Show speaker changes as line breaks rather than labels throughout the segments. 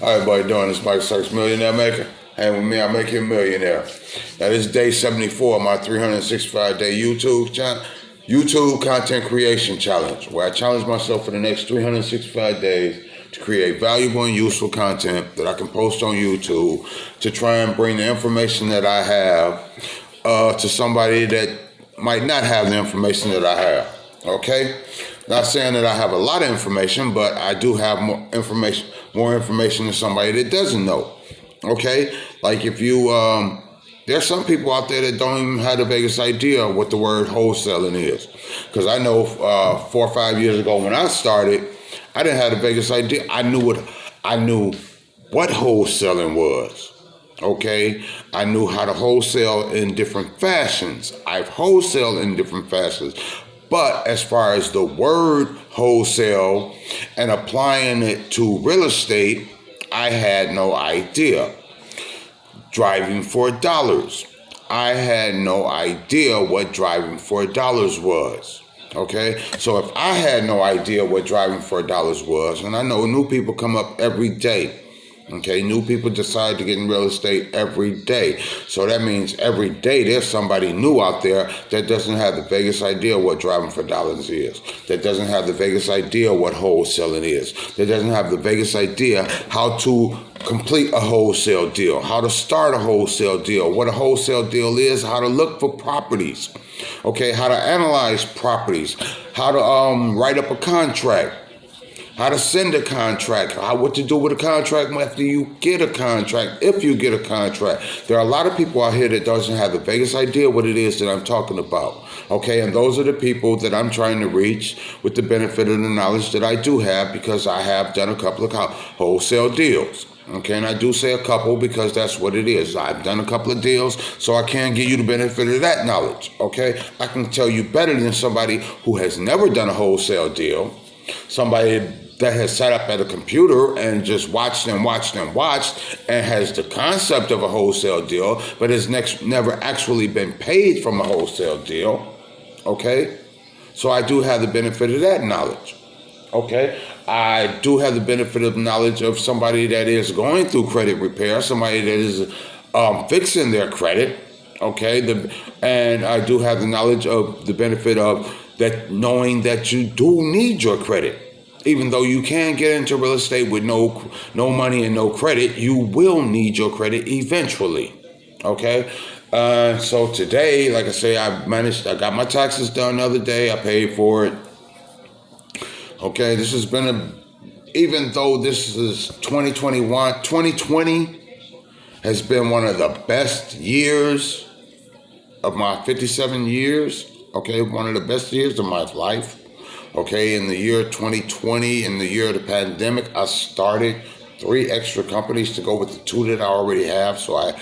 How everybody doing? It's Mike Sykes, Millionaire Maker. And with me, I make you a millionaire. Now, this is day 74 of my 365-day YouTube content creation challenge, where I challenge myself for the next 365 days to create valuable and useful content that I can post on YouTube to try and bring the information that I have to somebody that might not have the information that I have. Okay? Not saying that I have a lot of information, but I do have more information than somebody that doesn't know. Okay? Like if you, there's some people out there that don't even have the vaguest idea what the word wholesaling is. Because I know 4 or 5 years ago when I started, I didn't have the vaguest idea. I knew what wholesaling was. Okay, I knew how to wholesale in different fashions. I've wholesaled in different fashions. But as far as the word wholesale and applying it to real estate, I had no idea. Driving for dollars. I had no idea what driving for dollars was. Okay, so if I had no idea what driving for dollars was, and I know new people come up every day. Okay, new people decide to get in real estate every day. So that means every day there's somebody new out there that doesn't have the vaguest idea what driving for dollars is, that doesn't have the vaguest idea what wholesaling is, that doesn't have the vaguest idea how to complete a wholesale deal, how to start a wholesale deal, what a wholesale deal is, how to look for properties, okay, how to analyze properties, how to write up a contract, how to send a contract, what to do with a contract after you get a contract, if you get a contract. There are a lot of people out here that doesn't have the vaguest idea what it is that I'm talking about. Okay, and those are the people that I'm trying to reach with the benefit of the knowledge that I do have, because I have done a couple of wholesale deals. Okay, and I do say a couple because that's what it is. I've done a couple of deals, so I can give you the benefit of that knowledge. Okay, I can tell you better than somebody who has never done a wholesale deal, somebody that has sat up at a computer and just watched and has the concept of a wholesale deal, but has never actually been paid from a wholesale deal. Okay, so I do have the benefit of that knowledge. Okay, I do have the benefit of knowledge of somebody that is going through credit repair, somebody that is fixing their credit. Okay, and I do have the knowledge of the benefit of that, knowing that you do need your credit. Even though you can get into real estate with no money and no credit, you will need your credit eventually. Okay, so today, like I say, I got my taxes done the other day. I paid for it. Okay, this has been even though this is 2021, 2020 has been one of the best years of my 57 years. Okay, one of the best years of my life. Okay, in the year 2020, in the year of the pandemic, I started 3 extra companies to go with the 2 that I already have. So I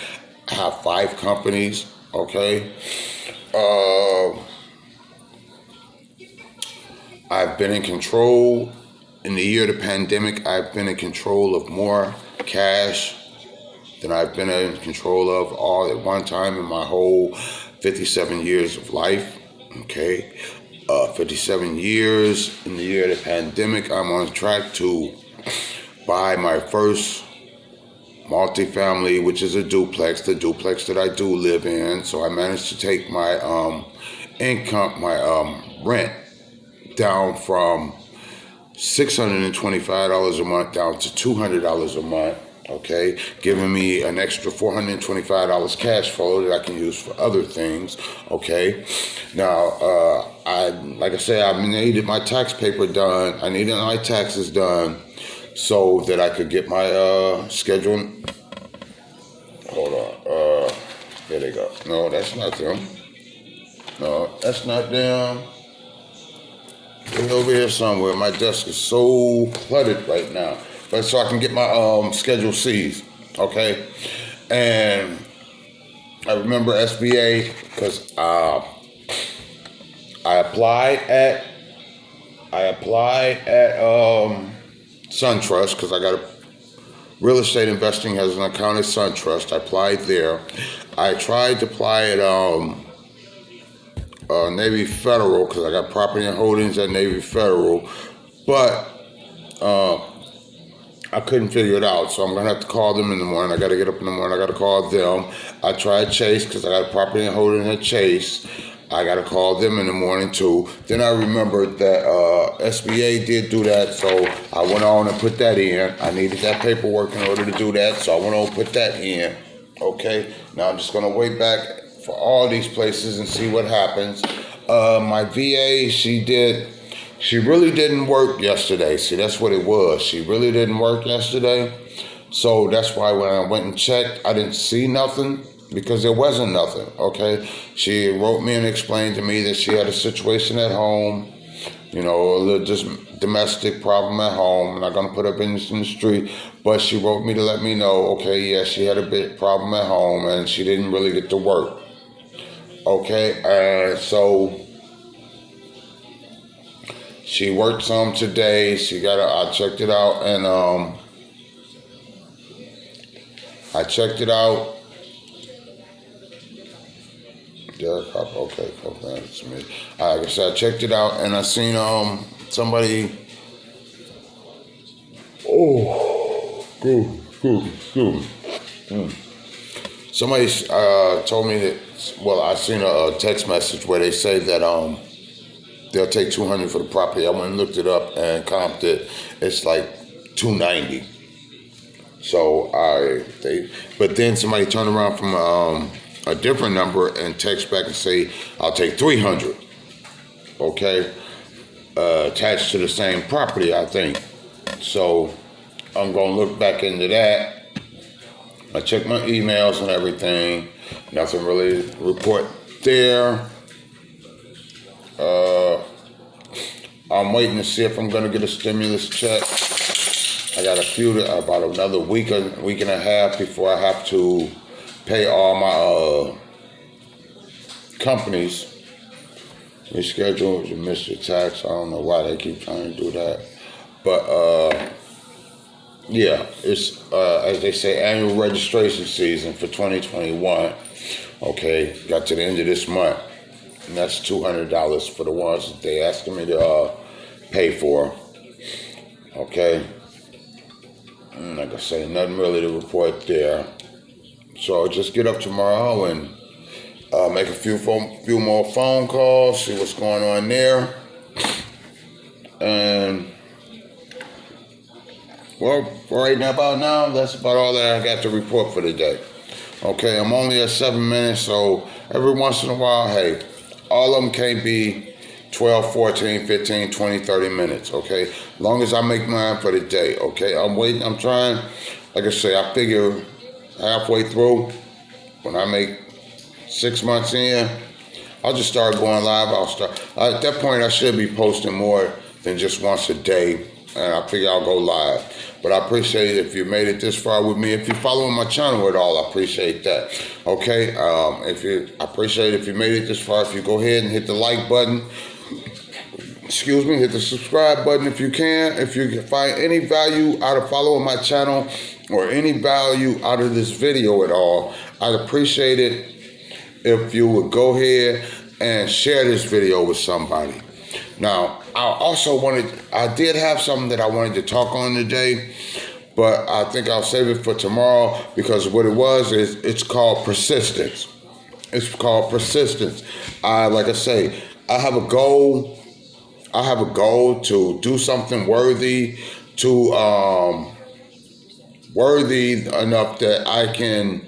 have 5 companies. Okay. I've been in control. In the year of the pandemic, I've been in control of more cash than I've been in control of all at one time in my whole 57 years of life. Okay. 57 years. In the year of the pandemic, I'm on track to buy my first multifamily, which is a duplex, the duplex that I do live in. So I managed to take my income, my rent down from $625 a month down to $200 a month. Okay, giving me an extra $425 cash flow that I can use for other things. Okay, now like I say, I needed my tax paper done. I needed my taxes done so that I could get my schedule. Hold on, there they go. No, that's not them. No, that's not them. They're over here somewhere. My desk is so cluttered right now. But so I can get my Schedule C's, okay? And I remember SBA because I applied at SunTrust, because I got real estate investing has an account at SunTrust. I applied there. I tried to apply at Navy Federal, because I got property and holdings at Navy Federal, but I couldn't figure it out, so I'm going to have to call them in the morning. I got to get up in the morning. I got to call them. I tried Chase because I got a property in holding at Chase. I got to call them in the morning, too. Then I remembered that SBA did do that, so I went on and put that in. I needed that paperwork in order to do that, so I went on and put that in. Okay, now I'm just going to wait back for all these places and see what happens. My VA, she really didn't work yesterday. See, that's what it was. She really didn't work yesterday. So that's why when I went and checked, I didn't see nothing because there wasn't nothing, okay? She wrote me and explained to me that she had a situation at home, you know, a little just domestic problem at home. I'm not going to put her business in the street, but she wrote me to let me know, okay, yeah, she had a bit problem at home and she didn't really get to work. Okay, so she worked some today. I checked it out, and I checked it out. Okay, that's me. Like I said, I checked it out, and I seen somebody. Somebody told me that. Well, I seen a text message where they say that they'll take $200 for the property. I went and looked it up and comped it. It's like $290. So but then somebody turned around from a different number and text back and say, I'll take $300. Okay, attached to the same property, I think. So I'm gonna look back into that. I checked my emails and everything. Nothing really to report there. I'm waiting to see if I'm going to get a stimulus check. I got about another week and a half before I have to pay all my companies. Reschedule to miss your tax. I don't know why they keep trying to do that. But, yeah, it's, as they say, annual registration season for 2021. Okay, got to the end of this month. And that's $200 for the ones that they asking me to pay for. Okay. And like I say, nothing really to report there. So I'll just get up tomorrow and make a few more phone calls, see what's going on there. And, well, right now, that's about all that I got to report for today. Okay, I'm only at 7 minutes, so every once in a while, hey, all of them can't be 12, 14, 15, 20, 30 minutes, okay? Long as I make mine for the day, okay? I'm waiting, I'm trying. Like I say, I figure halfway through, when I make 6 months in, I'll just start going live. At that point, I should be posting more than just once a day, and I figure I'll go live. But I appreciate it if you made it this far with me. If you're following my channel at all, I appreciate that. Okay, I appreciate it if you made it this far. If you go ahead and hit the like button, hit the subscribe button if you can. If you find any value out of following my channel or any value out of this video at all, I'd appreciate it if you would go ahead and share this video with somebody. Now, I did have something that I wanted to talk on today, but I think I'll save it for tomorrow because what it was is it's called persistence. It's called persistence. Like I say, I have a goal. I have a goal to do something worthy enough that I can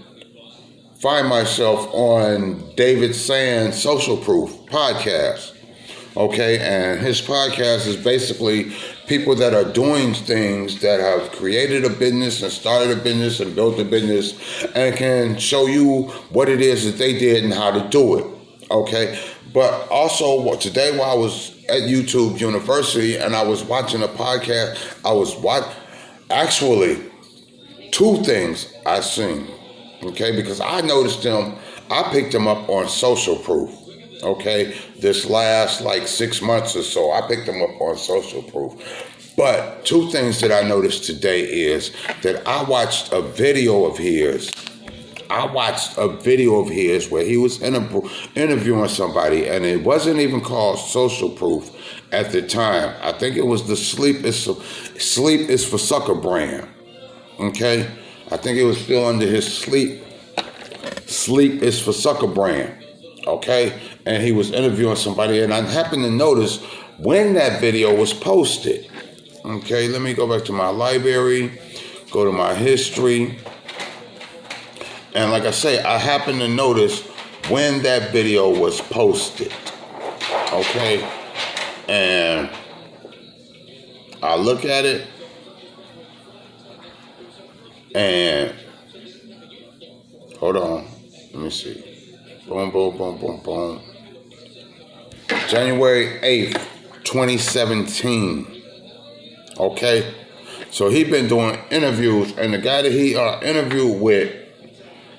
find myself on David Sand's Social Proof podcast. Okay, and his podcast is basically people that are doing things that have created a business and started a business and built a business and can show you what it is that they did and how to do it. Okay, but also today while I was at YouTube University and I was watching a podcast, actually 2 things I seen. Okay, because I noticed them, I picked them up on Social Proof. Okay, this last 6 months or so, I picked them up on Social Proof. But 2 things that I noticed today is that I watched a video of his where he was interviewing somebody, and it wasn't even called Social Proof at the time. I think it was the Sleep is for Sucker brand. Okay, I think it was still under his Sleep is for Sucker brand. Okay, and he was interviewing somebody, and I happened to notice when that video was posted. Okay, let me go back to my library, go to my history, and like I say, I happened to notice when that video was posted. Okay, and I look at it, and hold on, let me see. Boom, boom, boom, boom, boom. January 8th, 2017. Okay? So he been doing interviews, and the guy that he interviewed with,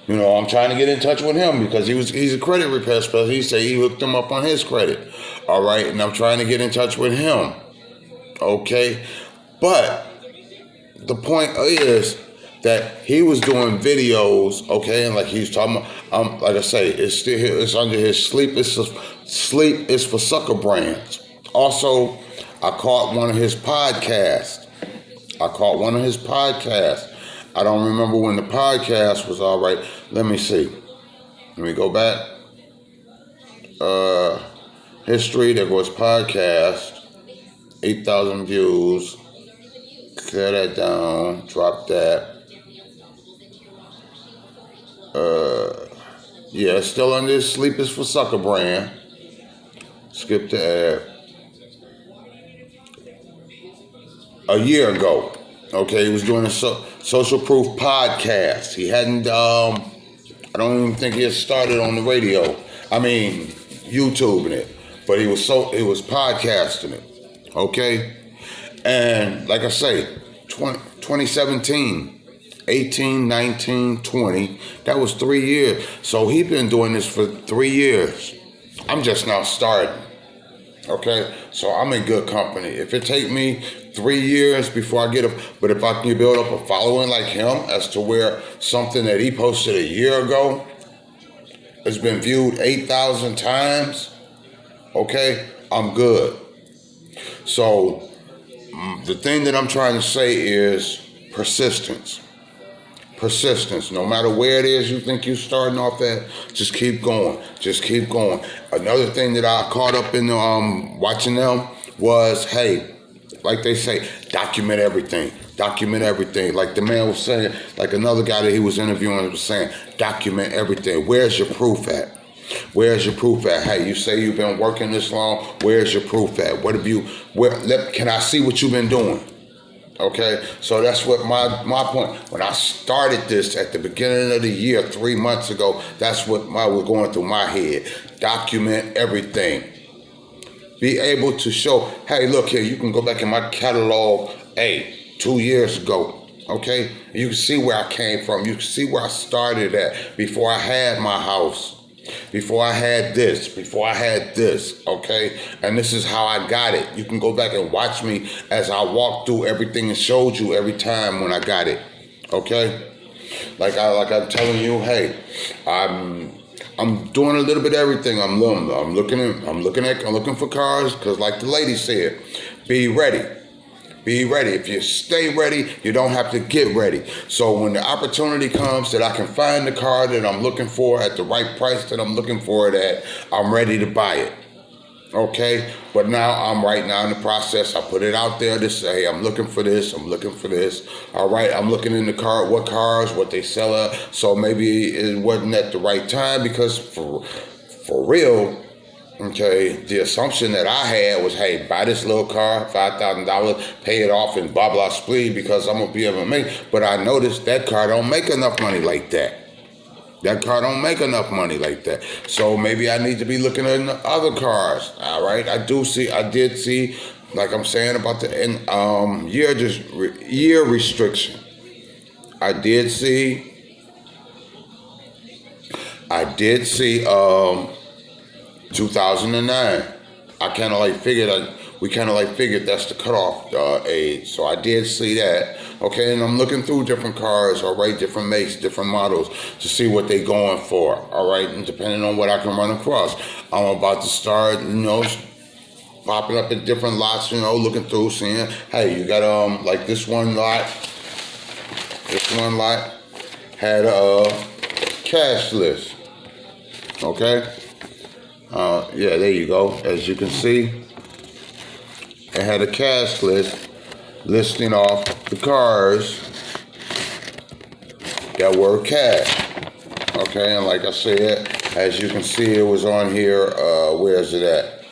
you know, I'm trying to get in touch with him because he's a credit repair specialist. He said he hooked him up on his credit. All right? And I'm trying to get in touch with him. Okay? But the point is that he was doing videos, okay, and like he's talking about, like I say, it's under his Sleep is for Sucker brands. Also, I caught one of his podcasts. I don't remember when the podcast was. All right. Let me see. Let me go back. History, there goes podcast. 8,000 views. Clear that down. Drop that. Yeah, it's still under his Sleep is for Sucker brand. Skip the ad. A year ago, okay, he was doing a social proof podcast. He hadn't, I don't even think he had started on the radio. I mean, YouTubing it, but he was podcasting it, okay? And like I say, 2017, 18, 19, 20, that was 3 years. So he's been doing this for 3 years. I'm just now starting, okay? So I'm in good company. If it take me 3 years before I get but if I can build up a following like him as to where something that he posted a year ago has been viewed 8,000 times, okay, I'm good. So the thing that I'm trying to say is persistence. Persistence. No matter where it is you think you're starting off at, just keep going. Just keep going. Another thing that I caught up in watching them was, hey, like they say, document everything. Document everything. Like the man was saying, like another guy that he was interviewing was saying, document everything. Where's your proof at? Where's your proof at? Hey, you say you've been working this long. Where's your proof at? Can I see what you've been doing? Okay, so that's what my point. When I started this at the beginning of the year, 3 months ago, that's what was going through my head. Document everything. Be able to show, hey, look here, you can go back in my catalog, 2 years ago, okay? You can see where I came from. You can see where I started at before I had my house. Before I had this, okay? And this is how I got it. You can go back and watch me as I walked through everything and showed you every time when I got it, okay? Like I'm telling you, hey, I'm doing a little bit of everything. I'm looking for cars because, like the lady said, be ready. Be ready. If you stay ready, you don't have to get ready. So when the opportunity comes that I can find the car that I'm looking for at the right price that I'm looking for it at, I'm ready to buy it. Okay? But now I'm right now in the process. I put it out there to say, I'm looking for this. All right, I'm looking in the car, what they sell at. So maybe it wasn't at the right time because for real, okay, the assumption that I had was, hey, buy this little car, $5,000, pay it off and blah, blah, splee because I'm going to be able to make. But I noticed that car don't make enough money like that. So maybe I need to be looking at other cars, all right? I did see, like I'm saying about the year restriction. I did see 2009. We kind of like figured that's the cutoff age. So I did see that. Okay, and I'm looking through different cars, all right, different makes, different models to see what they going for, all right, and depending on what I can run across. I'm about to start, popping up at different lots, looking through, seeing, hey, you got like this one lot This one lot had a cash list. Okay. Yeah, there you go. As you can see, it had a cash list listing off the cars that were cash. Okay, and like I said, as you can see, it was on here. Where is it at?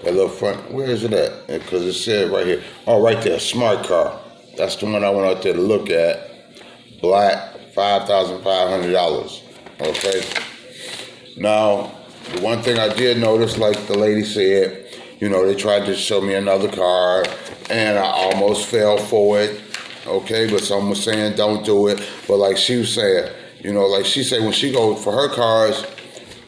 That little front. Where is it at? Because it said right here. Oh, right there, smart car. That's the one I went out there to look at. Black, $5,500. Okay. Now, the one thing I did notice, like the lady said, they tried to show me another car, and I almost fell for it. Okay, but someone was saying don't do it. But like she was saying, like she said when she goes for her cars,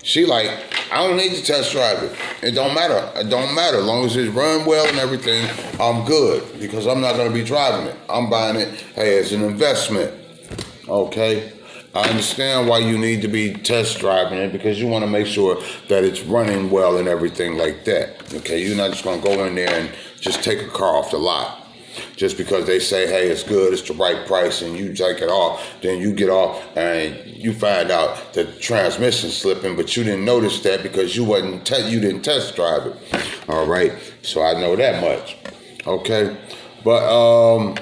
she like, I don't need to test drive it. It don't matter. It don't matter. As long as it run well and everything, I'm good. Because I'm not going to be driving it. I'm buying it, hey, as an investment. Okay? I understand why you need to be test driving it, because you want to make sure that it's running well and everything like that. Okay? You're not just going to go in there and just take a car off the lot. Just because they say, hey, it's good, it's the right price, and you take it off, then you get off and you find out the transmission's slipping, but you didn't notice that because you didn't test drive it. All right, so I know that much. Okay, but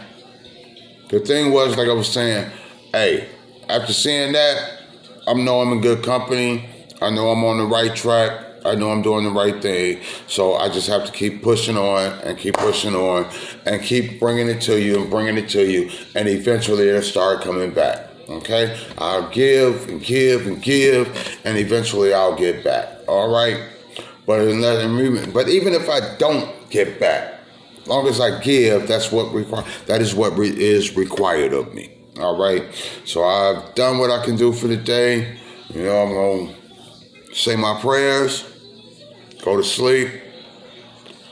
the thing was, like I was saying, hey, after seeing that, I know I'm in good company. I know I'm on the right track. I know I'm doing the right thing, so I just have to keep pushing on and keep pushing on and keep bringing it to you and bringing it to you, and eventually it'll start coming back, okay? I'll give and give and give, and eventually I'll get back, all right? But even if I don't get back, as long as I give, that is what is required of me, all right? So I've done what I can do for the day. I'm going to say my prayers, go to sleep,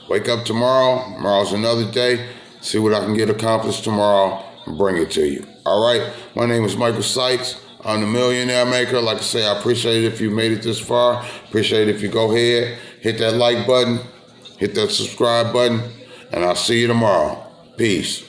wake up tomorrow. Tomorrow's another day. See what I can get accomplished tomorrow and bring it to you. All right? My name is Michael Sykes. I'm the Millionaire Maker. Like I say, I appreciate it if you made it this far. Appreciate it if you go ahead, hit that like button, hit that subscribe button, and I'll see you tomorrow. Peace.